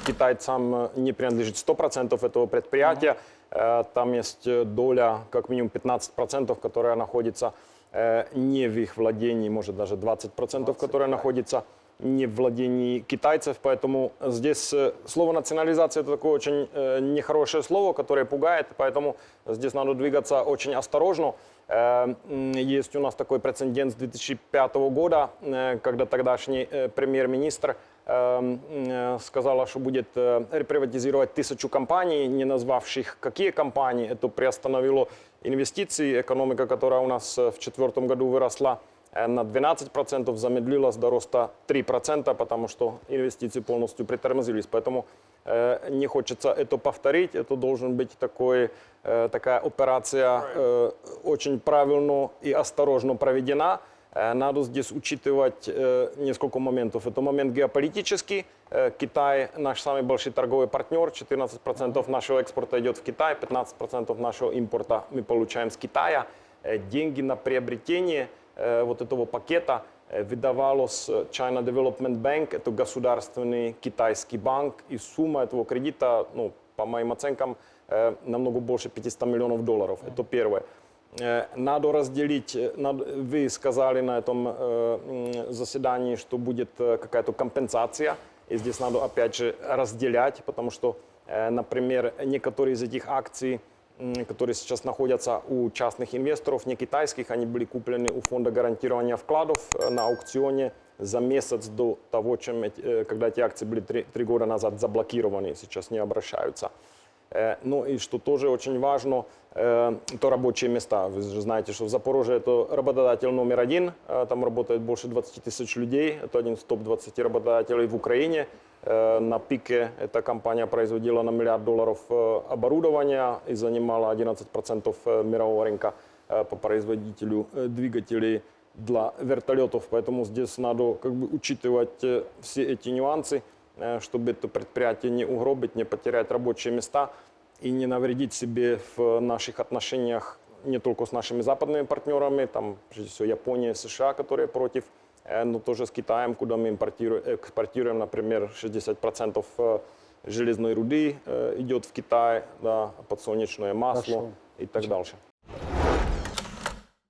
китайцам не принадлежит 100% этого предприятия. Там есть доля, как минимум 15%, которая находится не в их владении, может даже 20%, которая находится не в владении китайцев. Поэтому здесь слово национализация — это такое очень нехорошее слово, которое пугает. Поэтому здесь надо двигаться очень осторожно. Есть у нас такой прецедент с 2005 года, когда тогдашний премьер-министр сказала, что будет реприватизировать 1000 компаний, не назвавших какие компании. Это приостановило инвестиции. Экономика, которая у нас в 2004 году выросла на 12%, замедлилась до роста 3%, потому что инвестиции полностью притормозились. Поэтому не хочется это повторить. Это должен быть такая операция очень правильно и осторожно проведена. Надо здесь учитывать несколько моментов. Это момент геополитический. Китай наш самый большой торговый партнер. 14% нашего экспорта идет в Китай, 15% нашего импорта мы получаем с Китая. Деньги на приобретение вот этого пакета выдавалось China Development Bank, это государственный китайский банк, и сумма этого кредита, ну, по моим оценкам, намного больше $500 миллионов. Это первое. Надо разделить, вы сказали на этом заседании, что будет какая-то компенсация, и здесь надо опять же разделять, потому что, например, некоторые из этих акций, которые сейчас находятся у частных инвесторов, не китайских, они были куплены у фонда гарантирования вкладов на аукционе за месяц до того, когда эти акции были 3 года назад заблокированы, сейчас не обращаются. Ну и что тоже очень важно, это рабочие места. Вы же знаете, что в Запорожье это работодатель номер 1, там работает больше 20 тысяч людей, это один из топ-20 работодателей в Украине. На пике эта компания производила на $1 миллиард оборудования и занимала 11% мирового рынка по производителю двигателей для вертолетов. Поэтому здесь надо учитывать все эти нюансы, чтобы это предприятие не угробить, не потерять рабочие места и не навредить себе в наших отношениях не только с нашими западными партнерами, там, прежде всего, Япония, США, которые против, но тоже с Китаем, куда мы экспортируем, например, 60% железной руды идет в Китай, да, подсолнечное масло и так дальше.